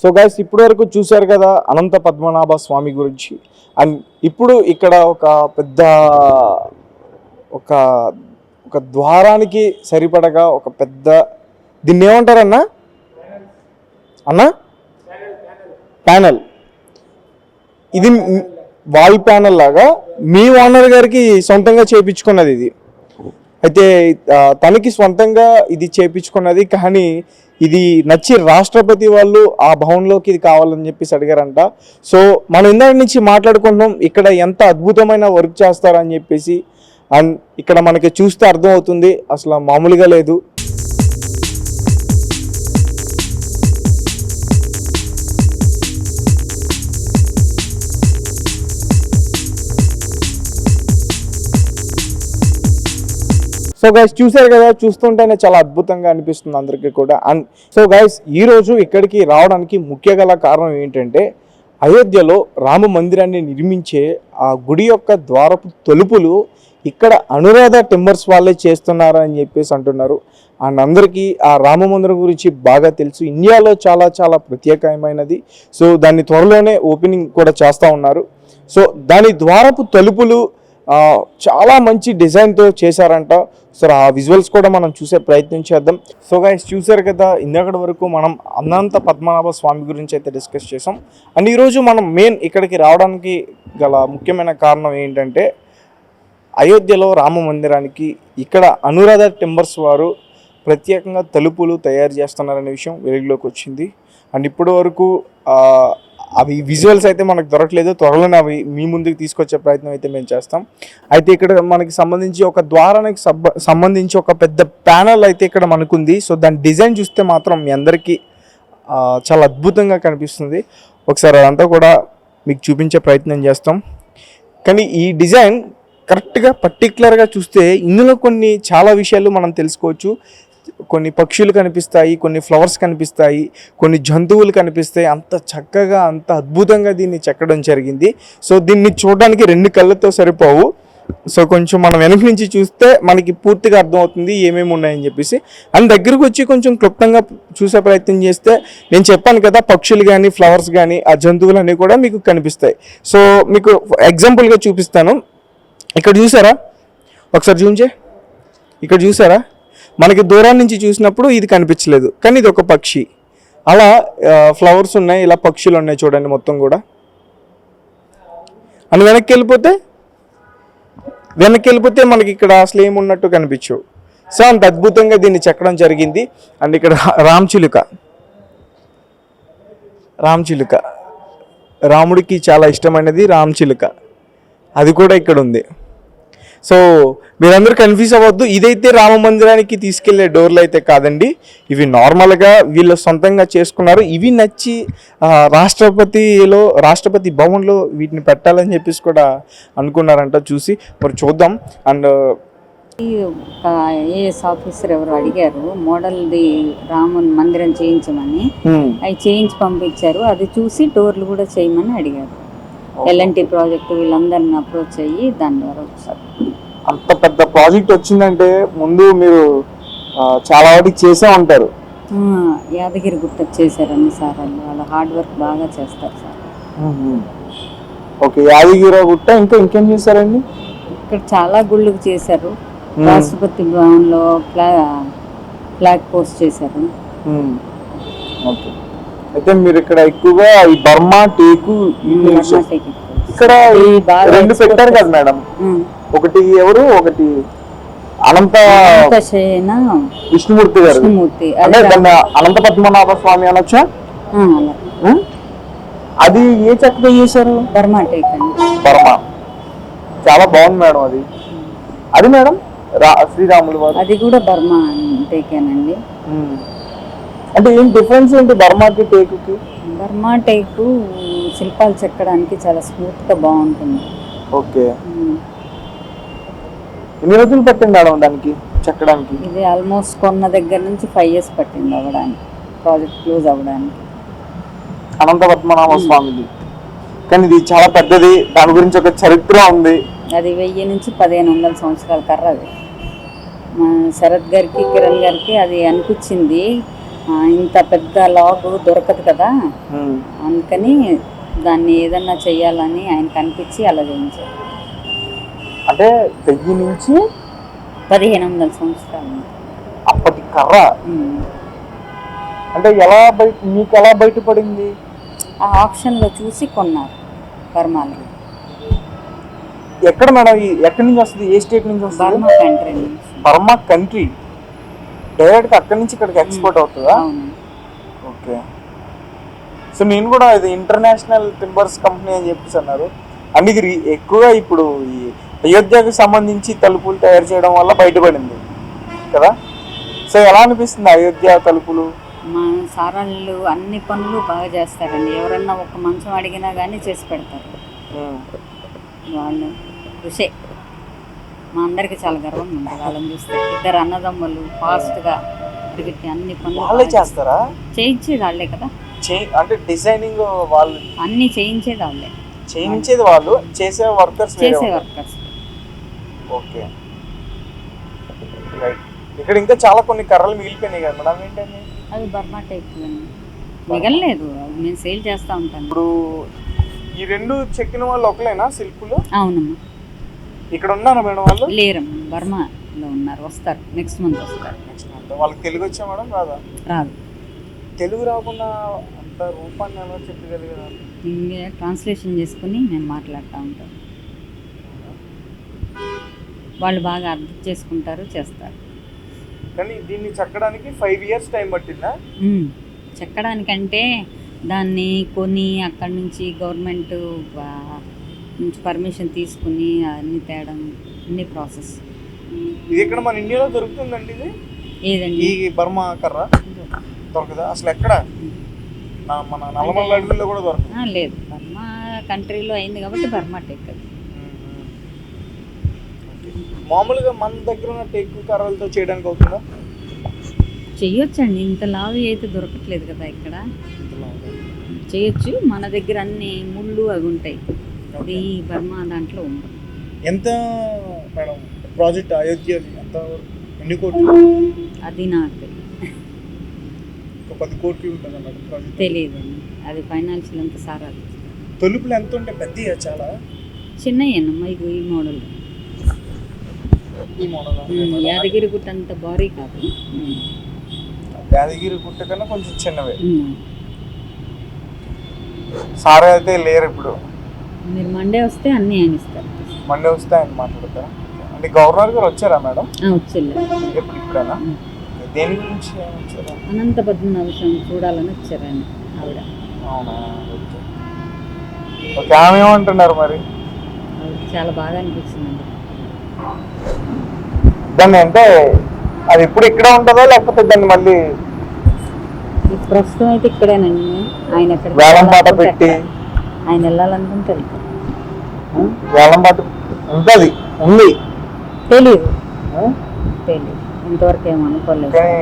So guys ఇప్పటి వరకు చూశారు కదా అనంత పద్మనాభ స్వామి గురించి. అండ్ ఇప్పుడు ఇక్కడ ఒక పెద్ద ఒక ఒక ద్వారానికి సరిపడగా ఒక పెద్ద దీన్ని ఏమంటారన్నా అన్నా ప్యానల్, ఇది వాల్ ప్యానల్ లాగా మీ ఓనర్ గారికి సొంతంగా చేయించుకున్నది ఇది. అయితే తనకి సొంతంగా ఇది చేయించుకున్నది, కానీ ఇది నచ్చి రాష్ట్రపతి వాళ్ళు ఆ భవన్లోకి ఇది కావాలని చెప్పేసి అడిగారంట. సో మనం ఇందాక నుంచి మాట్లాడుకుంటున్నాం ఇక్కడ ఎంత అద్భుతమైన వర్క్ చేస్తారని చెప్పేసి. అండ్ ఇక్కడ మనకి చూస్తే అర్థమవుతుంది అసలు మామూలుగా లేదు. సో గైస్ చూసారు కదా, చూస్తుంటేనే చాలా అద్భుతంగా అనిపిస్తుంది అందరికీ కూడా. అండ్ సో గైస్ ఈరోజు ఇక్కడికి రావడానికి ముఖ్య గల కారణం ఏంటంటే అయోధ్యలో రామ మందిరాన్ని నిర్మించే ఆ గుడి యొక్క ద్వారపు తలుపులు ఇక్కడ అనురాధ టింబర్స్ వాళ్ళే చేస్తున్నారు అని చెప్పేసి అంటున్నారు. అండ్ అందరికీ ఆ రామ మందిరం గురించి బాగా తెలుసు, ఇండియాలో చాలా చాలా ప్రత్యేకమైనది. సో దాన్ని త్వరలోనే ఓపెనింగ్ కూడా చేస్తూ ఉన్నారు. సో దాని ద్వారపు తలుపులు చాలా మంచి డిజైన్తో చేశారంట. సో ఆ విజువల్స్ కూడా మనం చూసే ప్రయత్నం చేద్దాం. సో గైస్ చూసారు కదా, ఇందాకటి వరకు మనం అనంత పద్మనాభ స్వామి గురించి అయితే డిస్కస్ చేసాం. అండ్ ఈరోజు మనం మెయిన్ ఇక్కడికి రావడానికి గల ముఖ్యమైన కారణం ఏంటంటే అయోధ్యలో రామ మందిరానికి ఇక్కడ అనురాధ టింబర్స్ వారు ప్రత్యేకంగా తలుపులు తయారు చేస్తున్నారనే విషయం వెలుగులోకి వచ్చింది. అండ్ ఇప్పటి వరకు అవి విజువల్స్ అయితే మనకు దొరకలేదు, త్వరలోనే అవి మీ ముందుకు తీసుకొచ్చే ప్రయత్నం అయితే మేము చేస్తాం. అయితే ఇక్కడ మనకి సంబంధించి ఒక ద్వారానికి సంబంధించి ఒక పెద్ద ప్యానల్ అయితే ఇక్కడ మనకుంది. సో దాని డిజైన్ చూస్తే మాత్రం మీ అందరికీ చాలా అద్భుతంగా కనిపిస్తుంది. ఒకసారి అదంతా కూడా మీకు చూపించే ప్రయత్నం చేస్తాం. కానీ ఈ డిజైన్ కరెక్ట్గా పర్టికులర్గా చూస్తే ఇందులో కొన్ని చాలా విషయాలు మనం తెలుసుకోవచ్చు. కొన్ని పక్షులు కనిపిస్తాయి, కొన్ని ఫ్లవర్స్ కనిపిస్తాయి, కొన్ని జంతువులు కనిపిస్తాయి. అంత చక్కగా అంత అద్భుతంగా దీన్ని చెక్కడం జరిగింది. సో దీన్ని చూడడానికి 2 కళ్ళతో సరిపోవు. సో కొంచెం మనం వెనక నుంచి చూస్తే మనకి పూర్తిగా అర్థమవుతుంది ఏమేమి ఉన్నాయని చెప్పేసి. అండ్ దగ్గరకు వచ్చి కొంచెం క్లుప్తంగా చూసే ప్రయత్నం చేస్తే నేను చెప్పాను కదా, పక్షులు కానీ ఫ్లవర్స్ కానీ ఆ జంతువులు అన్నీ కూడా మీకు కనిపిస్తాయి. సో మీకు ఎగ్జాంపుల్గా చూపిస్తాను. ఇక్కడ చూసారా, ఒకసారి చూంచే, ఇక్కడ చూసారా, మనకి దూరం నుంచి చూసినప్పుడు ఇది కనిపించలేదు, కానీ ఇది ఒక పక్షి. అలా ఫ్లవర్స్ ఉన్నాయి, ఇలా పక్షులు ఉన్నాయి చూడండి మొత్తం కూడా. అని వెనక్కి వెళ్ళిపోతే మనకి ఇక్కడ అసలు ఏమున్నట్టు కనిపించవు. సో అంత అద్భుతంగా దీన్ని చెక్కడం జరిగింది. అండ్ ఇక్కడ రామచిలుక రాముడికి చాలా ఇష్టమైనది రామచిలుక, అది కూడా ఇక్కడ ఉంది. సో మీరందరూ కన్ఫ్యూజ్ అవ్వద్దు, ఇదైతే రామ మందిరానికి తీసుకెళ్లే డోర్లు అయితే కాదండి. ఇవి నార్మల్గా వీళ్ళు సొంతంగా చేసుకున్నారు. ఇవి నచ్చి రాష్ట్రపతి భవన్లో వీటిని పెట్టాలని చెప్పేసి కూడా అనుకున్నారంట. చూసి మరి చూద్దాం. అండ్ ఏఎస్ ఆఫీసర్ ఎవరు అడిగారు మోడల్ది రామ మందిరం చేయించమని, అవి చేయించి పంపించారు. అది చూసి డోర్లు కూడా చేయమని అడిగారు. ఎల్ఎన్టీ ప్రాజెక్ట్ వీళ్ళందరిని అప్రోచ్ అయ్యి దాని ద్వారా వచ్చారు. అంత పెద్ద ప్రాజెక్ట్ వచ్చిందంటే ముందు మీరు చాలా వాటికి చేసే ఉంటారు. యాదగిరి గుట్టకు చేశారండి సార్, వాళ్ళ హార్డ్ వర్క్ బాగా చేస్తారు సార్. ఓకే, యాదగిరి గుట్ట ఇంకా ఇంకేం చేశారండి? ఇక్కడ చాలా గుళ్ళకు చేశారు. రాష్ట్రపతి భవన్లో ఫ్లాగ్ పోస్ట్ చేశారు. ఓకే, అయితే మీరు ఇక్కడ ఎక్కువగా ఈ బర్మా టేకు ఇక్కడ 2 పెట్టారు కదా మేడం. ఒకటి ఎవరు, ఒకటి అనంత విష్ణుమూర్తి గారు, అంటే దాన్ని అనంత పద్మనాభ స్వామి అనొచ్చా? అది ఏ చెక్కతో చేశారు? బర్మా టేక్ అండి. బర్మా చాలా బాగుంది మేడం. అది మేడం శ్రీరాములు వారు, అది కూడా బర్మా టేకేనండి. అంటే ఏం డిఫరెన్స్ ఏంటి బర్మాకి టేకుకి? బర్మా టేకు శిల్పాలు చెక్కడానికి చాలా స్మూత్గా బాగుంటుంది. ఓకే, ఎన్ని రోజులు పట్టింది మేడం దానికి చెక్కడానికి? ఇది ఆల్మోస్ట్ కొన్న దగ్గర నుంచి 5 years పట్టింది అవ్వడానికి, ప్రాజెక్ట్ క్లోజ్ అవ్వడానికి. అనంత పద్మనాభ స్వామిది, కానీ ఇది చాలా పెద్దది, దాని గురించి ఒక చరిత్ర ఉంది. అది 1000 నుంచి 1500 సంవత్సరాల కర్ర. అది శరత్ గారికి కిరణ్ గారికి అది అనిపించింది, ఇంత పెద్ద లాగ్ దొరకదు కదా, అందుకని దాన్ని ఏదన్నా చెయ్యాలని ఆయన కనిపించి అలా చేయించారు. అంటే 1000 నుంచి 1500 సంవత్సరాలు అప్పటి కర్ర. అంటే మీకు ఎలా బయటపడింది? ఆ ఆప్షన్లో చూసి కొన్నారు బర్మాలో. ఎక్కడ మేడం? ఎక్కడి నుంచి వస్తుంది? ఏ స్టేట్ నుంచి వస్తుంది? బర్మా కంట్రీ నుంచి. బర్మా కంట్రీ డైరెక్ట్గా అక్కడి నుంచి ఇక్కడికి ఎక్స్పోర్ట్ అవుతుందా? అవును. ఓకే. సో నేను కూడా ఇది ఇంటర్నేషనల్ టింబర్స్ కంపెనీ అని చెప్పేసి అన్నారు. అంటే ఇది ఎక్కువగా ఇప్పుడు ఈ అయోధ్యకు సంబంధించి తలుపులు తయారు చేయడం వల్ల బయటపడింది కదా. సో ఎలా అనిపిస్తుంది అయోధ్య తలుపులు? మా సారాళ్ళు అన్ని పనులు బాగా చేస్తారండి. ఎవరన్నా ఒక మంచం అడిగినా కానీ చేసి పెడతారు. వాళ్ళు కృషే మా అందరికి చాలా గర్వంగా ఉంటుంది వాళ్ళని చూస్తే. ఇద్దరు అన్నదమ్ములు ఫాస్ట్గా తిరిగి అన్ని పనులు వాళ్ళే చేస్తారా? చేయించేది వాళ్ళే కదా. అంటే డిజైనింగ్ వాళ్ళు అన్ని చేయించేది వాళ్ళే. చేయించేది వాళ్ళు, చేసే వర్కర్స్. Okay, right. ఇక్కడ ఇంకా చాలా కొన్ని కర్రలు మిగిలిపోయినాయి కదా మేడం, ఏంటండి? అది బర్మా టైప్ మిగలలేదు, నేను సేల్ చేస్తూ ఉంటాను. ఇప్పుడు ఈ 2 చెక్కిన వాళ్ళు ఒకలేనా శిల్పులు? అవునమ్మా. ఇక్కడ ఉన్నారా మేడం వాళ్ళు? లేరమ్మా, బర్మాలో ఉన్నారు. వస్తారు నెక్స్ట్ మంత్ వస్తారు. వాళ్ళకి తెలుగు వచ్చా మేడం? రాదా? రాదు. తెలుగు రాకుండా అంత రూపాన్ని ఎలా చెప్పగలిగారు? ఇంకే ట్రాన్స్లేషన్ చేసుకుని నేను మాట్లాడుతూ ఉంటాను. వాళ్ళు బాగా అర్థం చేసుకుంటారు, చేస్తారు. కానీ దీన్ని చెక్కడానికి 5 years టైం పట్టిందా? చెక్కడానికంటే దాన్ని కొని అక్కడి నుంచి గవర్నమెంట్ నుంచి పర్మిషన్ తీసుకుని అన్ని తేడం, అన్ని ప్రాసెస్. ఇది ఇక్కడ మన ఇండియాలో దొరుకుతుందండి ఇది? ఏదండి? ఈ బర్మా కర్ర దొరకదా అసలు? ఎక్కడ మన నల్లమల్ల అడవుల్లో కూడా దొరకదు? లేదు, బర్మా కంట్రీలో అయింది కాబట్టి బర్మా టెక్. అది మామూలుగా మన దగ్గర ఉన్న టెక్ కర్రలతో చేయడానికి అవుతుందా? చెయ్యొచ్చండి, ఇంత లావు అయితే దొరకట్లేదు కదా ఇక్కడ. చేయొచ్చు, మన దగ్గర అన్ని ముళ్ళు అవి ఉంటాయి. అది బర్మా దాంట్లో ఉంది. ఎంత మేడం ప్రాజెక్ట్ అయోధ్య? ఎంత, ఎన్ని కోట్లు? అది నాకు 10 కోట్లు ఉంటుందా మేడం ప్రాజెక్ట్? తెలియదండి, అది ఫైనాన్షియల్ అంత సారా. తలుపులు ఎంత ఉంటాయి? పెద్దగా చాలా చిన్నయ్యన్నమ్మా. ఇది ఈ మోడల్. ఈ మోడల్ యాదగిరి గుట్ట అంత భారీ కాదు. యాదగిరి గుట్ట కన్నా కొంచెం చిన్నవే. సారా అయితే లేరు ఇప్పుడు. మీరు మండే వస్తే అన్నీ ఆయన ఇస్తారు. మండే వస్తే ఆయన మాట్లాడతారా? అంటే గవర్నర్ గారు వచ్చారా మేడం? వచ్చేళ్ళ. ఎప్పుడు? ఇప్పుడేనా? దేని గురించి వచ్చారా? అనంత పద్మనాభ స్వామి చూడాలని వచ్చారు ఆయన, ఆవిడ. అవునా? ఓకే. ఆమె ఏమంటున్నారు మరి? చాలా బాగా అనిపించిందండి. దాన్ని అంటే అది ఇప్పుడు ఇక్కడ ఉంటుందా లేకపోతే దాన్ని మళ్ళీ? ప్రస్తుతం అయితే ఇక్కడేనండి. ఆయన ఎక్కడ వేలంపాట పెట్టి ఆయన వెళ్ళాలనుకుంటే వేలంపాట ఉంటుంది, ఉంది. తెలీదు ఇంతవరకు ఏమో అనుకోలేదు. కానీ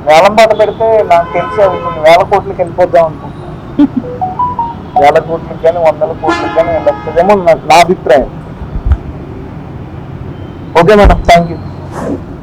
వేలంపాట పెడితే నాకు తెలిసి అవి కొన్ని 1000 కోట్లకి వెళ్ళిపోద్దాం అనుకుంటున్నాను. 1000 కోట్లకి కానీ 100 కోట్లకి కానీ వెళ్ళొస్తుందేమో నా అభిప్రాయం. Okay madam, thank you.